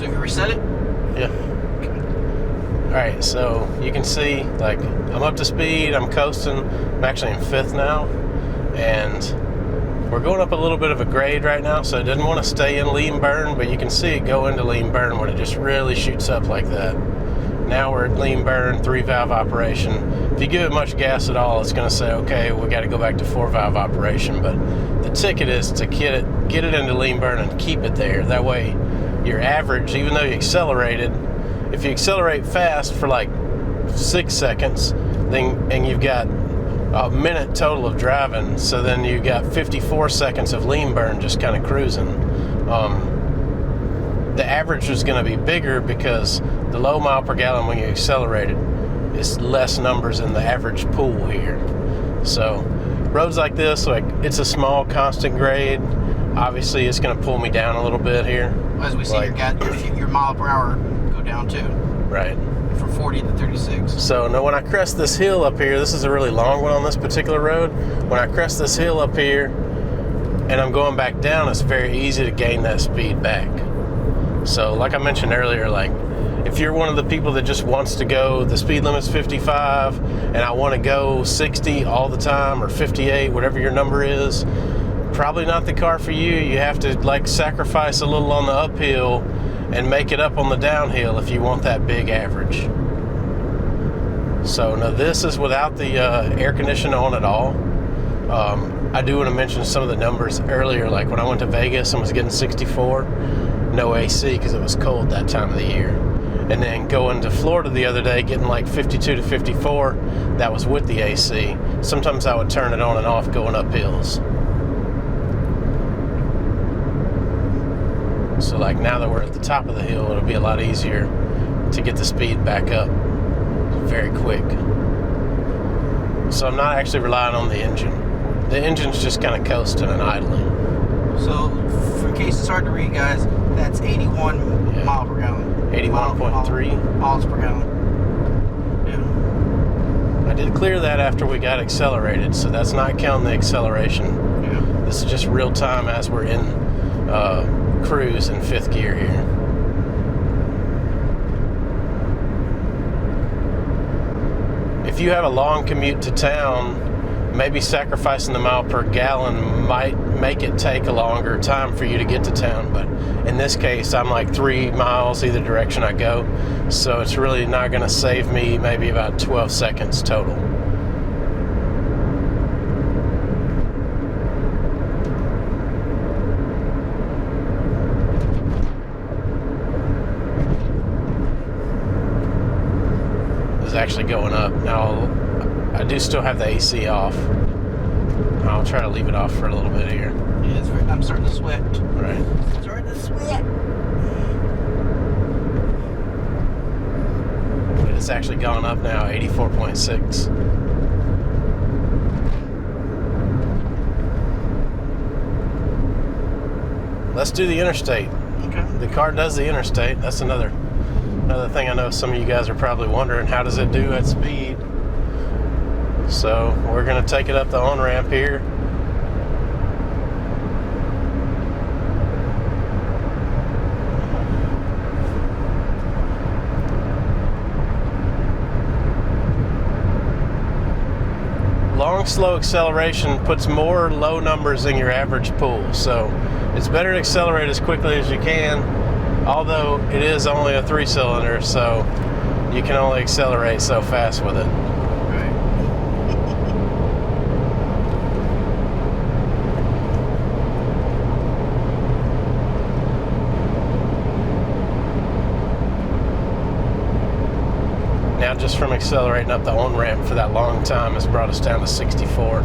So if you reset it? Yeah. Alright, so you can see, like, I'm up to speed, I'm coasting. I'm actually in 5th now. And we're going up a little bit of a grade right now, so I didn't want to stay in lean burn, but you can see it go into lean burn when it just really shoots up like that. Now we're at lean burn, 3-valve operation. If you give it much gas at all, it's going to say, okay, we got to go back to 4-valve operation. But the ticket is to get it into lean burn and keep it there. That way, your average, even though you accelerated, if you accelerate fast for like 6 seconds, then and you've got a minute total of driving, so then you got 54 seconds of lean burn just kind of cruising. The average is going to be bigger because the low mile per gallon when you accelerated is less numbers in the average pool here. So roads like this, like it's a small constant grade, obviously it's going to pull me down a little bit here. As we see, like, your mile per hour go down too. Right. From 40 to 36. So now when I crest this hill up here, this is a really long one on this particular road. When I crest this hill up here and I'm going back down, it's very easy to gain that speed back. So like I mentioned earlier, like if you're one of the people that just wants to go, the speed limit's 55 and I want to go 60 all the time or 58, whatever your number is, probably not the car for you. You have to like sacrifice a little on the uphill and make it up on the downhill if you want that big average. So now this is without the air conditioning on at all. I do want to mention some of the numbers earlier, like when I went to Vegas and was getting 64, no AC because it was cold that time of the year. And then going to Florida the other day, getting like 52 to 54, that was with the AC. Sometimes I would turn it on and off going up hills. So like now that we're at the top of the hill, it'll be a lot easier to get the speed back up very quick. So I'm not actually relying on the engine. The engine's just kind of coasting and idling. So in case it's hard to read, guys, that's 81 mile per gallon. 81.3 miles per gallon. Yeah. I did clear that after we got accelerated, so that's not counting the acceleration. Yeah. This is just real time as we're in cruise in 5th gear here. If you have a long commute to town, maybe sacrificing the mile per gallon might make it take a longer time for you to get to town, but in this case I'm like 3 miles either direction I go, so it's really not going to save me maybe about 12 seconds total. Actually going up. Now I do still have the AC off. I'll try to leave it off for a little bit here. Yeah, I'm starting to sweat. Right. Starting to sweat. But it's actually gone up now, 84.6. Let's do the interstate. Okay. The car does the interstate. That's another thing I know some of you guys are probably wondering, how does it do at speed? So we're going to take it up the on-ramp here. Long, slow acceleration puts more low numbers in your average pool. So it's better to accelerate as quickly as you can, although it is only a 3-cylinder, so you can only accelerate so fast with it. Right. Now just from accelerating up the on-ramp for that long time has brought us down to 64.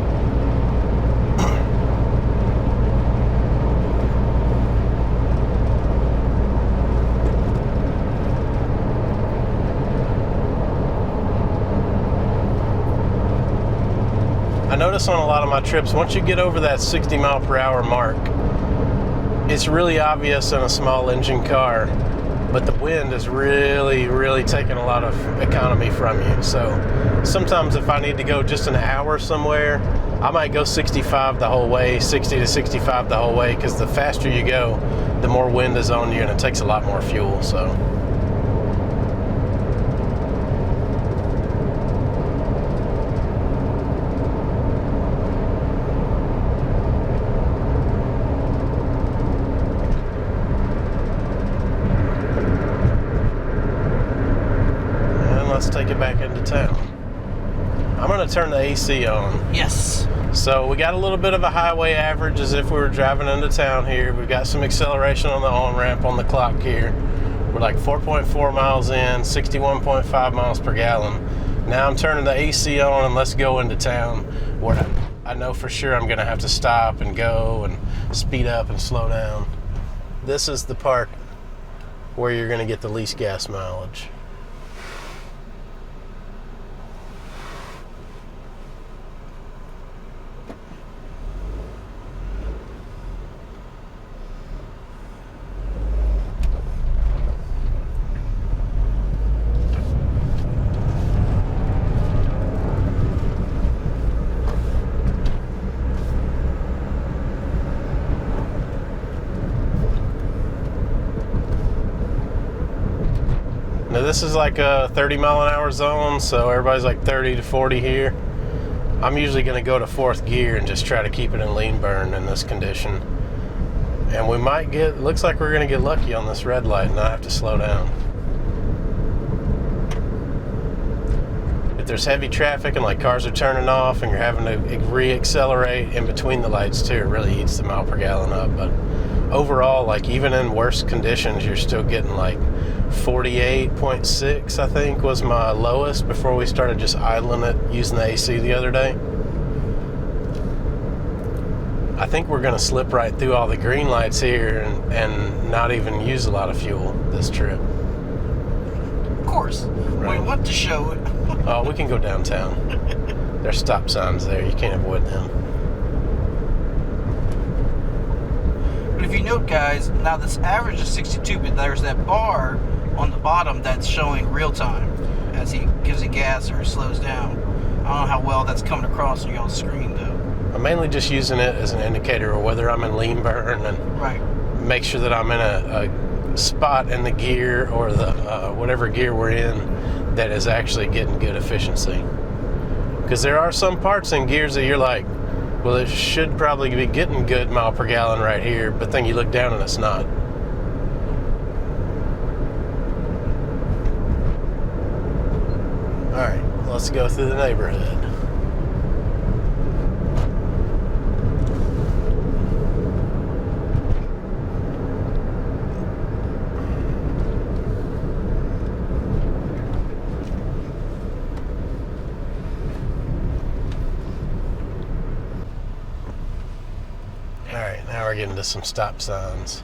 I notice on a lot of my trips, once you get over that 60 mile per hour mark, it's really obvious in a small engine car, but the wind is really taking a lot of economy from you. So sometimes if I need to go just an hour somewhere, I might go 65 the whole way, 60 to 65 the whole way, because the faster you go, the more wind is on you and it takes a lot more fuel, so. And let's take it back into town. I'm going to turn the AC on. Yes. So we got a little bit of a highway average as if we were driving into town here. We've got some acceleration on the on-ramp on the clock here. We're like 4.4 miles in, 61.5 miles per gallon. Now I'm turning the AC on and let's go into town where I know for sure I'm going to have to stop and go and speed up and slow down. This is the part where you're going to get the least gas mileage. Now this is like a 30 mile an hour zone, so everybody's like 30 to 40 here. I'm usually going to go to 4th gear and just try to keep it in lean burn in this condition. And we might get, looks like we're going to get lucky on this red light and not have to slow down. If there's heavy traffic and like cars are turning off and you're having to re-accelerate in between the lights too, it really eats the mile per gallon up. But overall, like even in worse conditions, you're still getting like 48.6, I think, was my lowest before we started just idling it using the AC the other day. I think we're going to slip right through all the green lights here and not even use a lot of fuel this trip. Of course. Right. We want to show it. Oh, we can go downtown. There's stop signs there. You can't avoid them. But if you note, guys, now this average is 62, but there's that bar on the bottom that's showing real time as he gives it gas or slows down. I don't know how well that's coming across on y'all's screen, though. I'm mainly just using it as an indicator of whether I'm in lean burn and Right. make sure that I'm in a spot in the gear or the whatever gear we're in that is actually getting good efficiency. Because there are some parts in gears that you're like, well, it should probably be getting good mile per gallon right here, but then you look down and it's not. All right, let's go through the neighborhood. Now we're getting to some stop signs.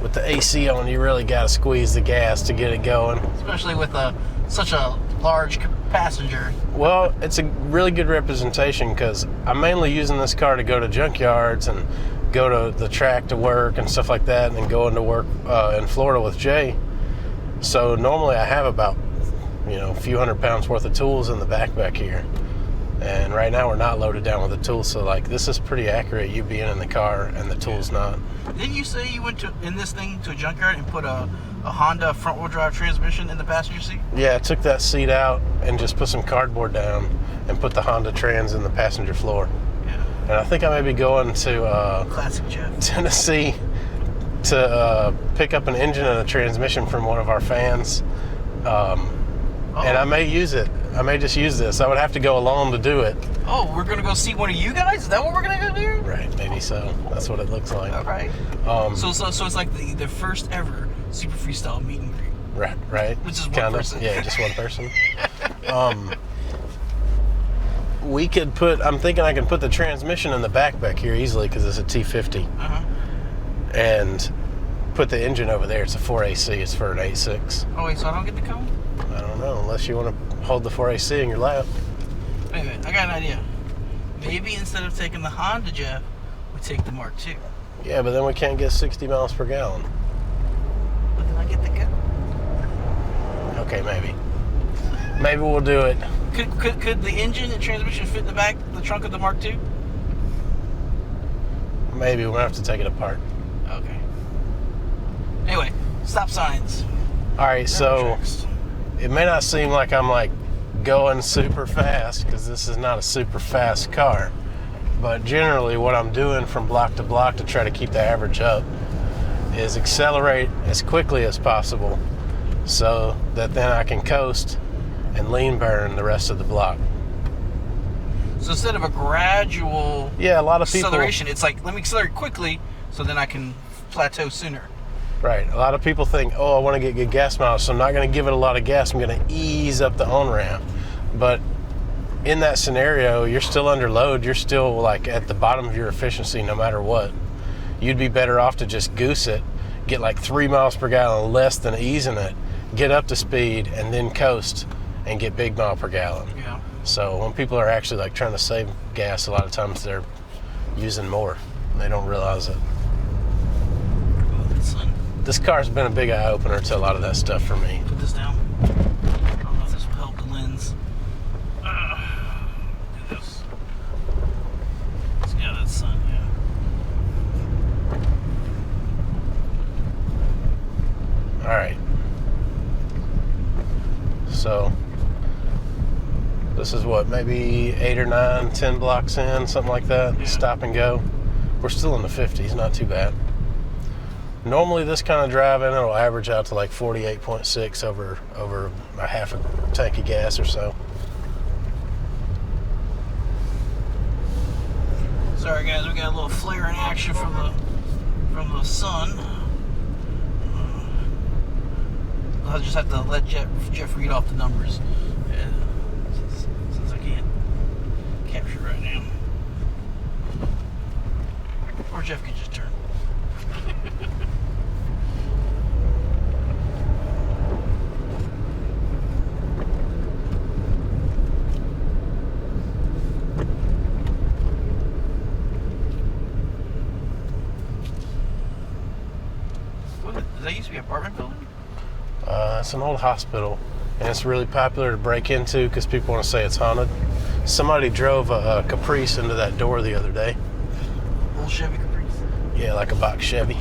With the AC on, you really got to squeeze the gas to get it going. Especially with such a large passenger. Well, it's a really good representation because I'm mainly using this car to go to junkyards and go to the track to work and stuff like that, and then go into work in Florida with Jay. So normally I have about, a few hundred pounds worth of tools in the back here. And right now we're not loaded down with the tools, so like this is pretty accurate, you being in the car and the tools not. Didn't you say you went in this thing to a junkyard and put a Honda front-wheel drive transmission in the passenger seat? Yeah, I took that seat out and just put some cardboard down and put the Honda trans in the passenger floor. Yeah. And I think I may be going to Classic Jeff. Tennessee to pick up an engine and a transmission from one of our fans. And I may use it. I may just use this. I would have to go alone to do it. Oh, we're going to go see one of you guys? Is that what we're going to go do? Right, maybe so. That's what it looks like. All right. So it's like the first ever Super Freestyle meet and greet. Right. Which is one person. Yeah, just one person. We could I'm thinking I can put the transmission in the back here easily because it's a T50. Uh-huh. And put the engine over there. It's a 4AC. It's for an 8.6. Oh, wait, so I don't get to come? I don't know, unless you want to hold the 4AC in your lap. Wait a minute, I got an idea. Maybe instead of taking the Honda Jeff, we take the Mark II. Yeah, but then we can't get 60 miles per gallon. But then I get to go. Okay, maybe. Maybe we'll do it. Could the engine and transmission fit in the trunk of the Mark II? Maybe we'll have to take it apart. Okay. Anyway, stop signs. All right, so it may not seem like I'm like going super fast because this is not a super fast car, but generally what I'm doing from block to block to try to keep the average up is accelerate as quickly as possible so that then I can coast and lean burn the rest of the block. So instead of a gradual a lot of people, acceleration, it's like, let me accelerate quickly so then I can plateau sooner. Right. A lot of people think, oh, I want to get good gas mileage, so I'm not going to give it a lot of gas. I'm going to ease up the on-ramp. But in that scenario, you're still under load. You're still like at the bottom of your efficiency no matter what. You'd be better off to just goose it, get like 3 miles per gallon less than easing it, get up to speed, and then coast and get big mile per gallon. Yeah. So when people are actually like trying to save gas, a lot of times they're using more. They don't realize it. This car's been a big eye-opener to a lot of that stuff for me. Put this down. I don't know if this will help the lens. Do this. Yeah, that's sun, yeah. Alright. So, this is what, maybe 8 or 9, 10 blocks in, something like that. Yeah. Stop and go. We're still in the 50s, not too bad. Normally this kind of driving, it'll average out to like 48.6 over a half a tank of gas or so. Sorry guys, we got a little flare in action from the sun. I'll just have to let Jeff read off the numbers. Since I can't capture right now. Or Jeff can just turn. Does that used to be an apartment building? It's an old hospital, and it's really popular to break into because people want to say it's haunted. Somebody drove a Caprice into that door the other day. Old Chevy Caprice? Yeah, like a box Chevy.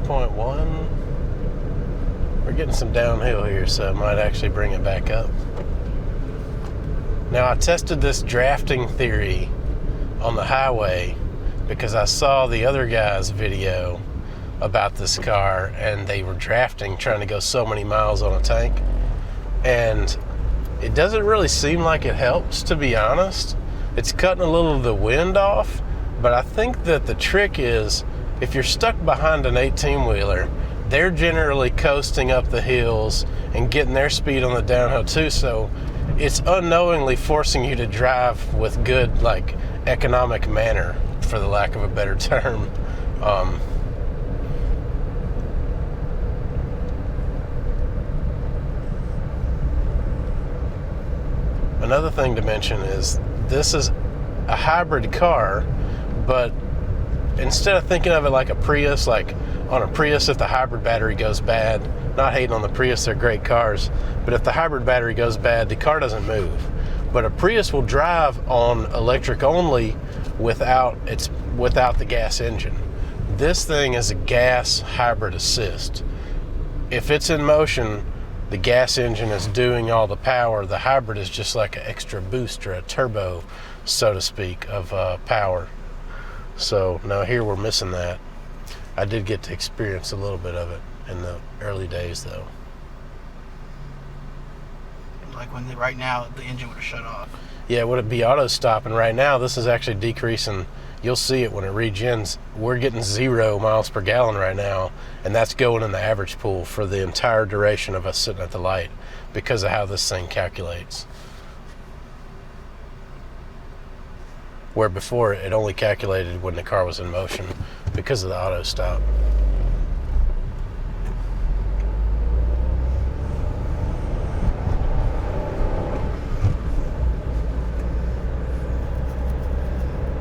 .1. We're getting some downhill here, so I might actually bring it back up. Now, I tested this drafting theory on the highway because I saw the other guy's video about this car, and they were drafting, trying to go so many miles on a tank. And it doesn't really seem like it helps, to be honest. It's cutting a little of the wind off, but I think that the trick is, if you're stuck behind an 18-wheeler, they're generally coasting up the hills and getting their speed on the downhill too, so it's unknowingly forcing you to drive with good, like, economic manner, for the lack of a better term. Another thing to mention is this is a hybrid car, but instead of thinking of it like a Prius, like on a Prius, if the hybrid battery goes bad, not hating on the Prius, they're great cars, but if the hybrid battery goes bad, the car doesn't move. But a Prius will drive on electric only without the gas engine. This thing is a gas hybrid assist. If it's in motion, the gas engine is doing all the power. The hybrid is just like an extra boost or a turbo, so to speak, of power. So now here we're missing that. I did get to experience a little bit of it in the early days, though. Like when right now the engine would have shut off. Yeah, would it be auto stopping right now? This is actually decreasing you'll see it when it regens. We're getting 0 miles per gallon right now, and that's going in the average pool for the entire duration of us sitting at the light because of how this thing calculates. Where before it only calculated when the car was in motion because of the auto stop.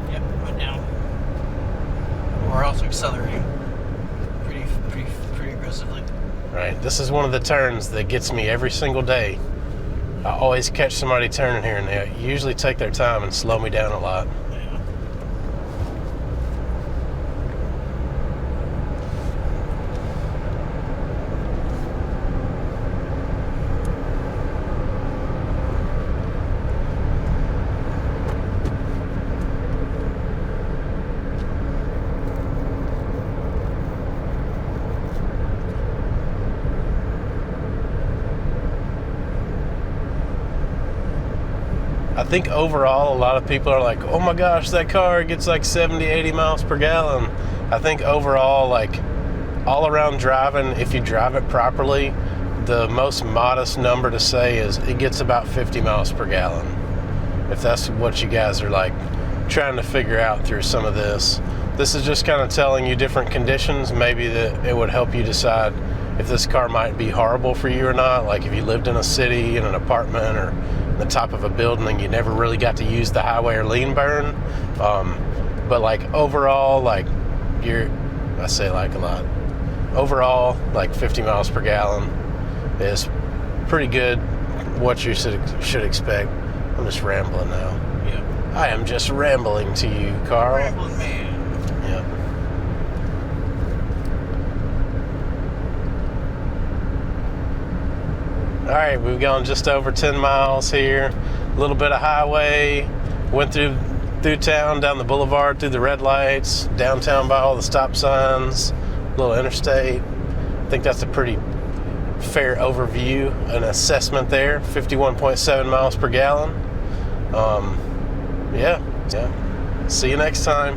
Yep, went down. We're also accelerating pretty aggressively. Right, this is one of the turns that gets me every single day. I always catch somebody turning here, and they usually take their time and slow me down a lot. Yeah. I think overall, a lot of people are like, oh my gosh, that car gets like 70, 80 miles per gallon. I think overall, like all around driving, if you drive it properly, the most modest number to say is it gets about 50 miles per gallon. If that's what you guys are like trying to figure out through some of this. This is just kind of telling you different conditions, maybe that it would help you decide if this car might be horrible for you or not. Like if you lived in a city, in an apartment, or the top of a building and you never really got to use the highway or lean burn. But like overall, like I say like a lot. Overall, like 50 miles per gallon is pretty good, what you should expect. I'm just rambling now. Yeah. I am just rambling to you, Carl. Rambling man. Yeah. All right, we've gone just over 10 miles here. A little bit of highway. Went through town, down the boulevard, through the red lights, downtown by all the stop signs, little interstate. I think that's a pretty fair overview, an assessment there. 51.7 miles per gallon. Yeah. See you next time.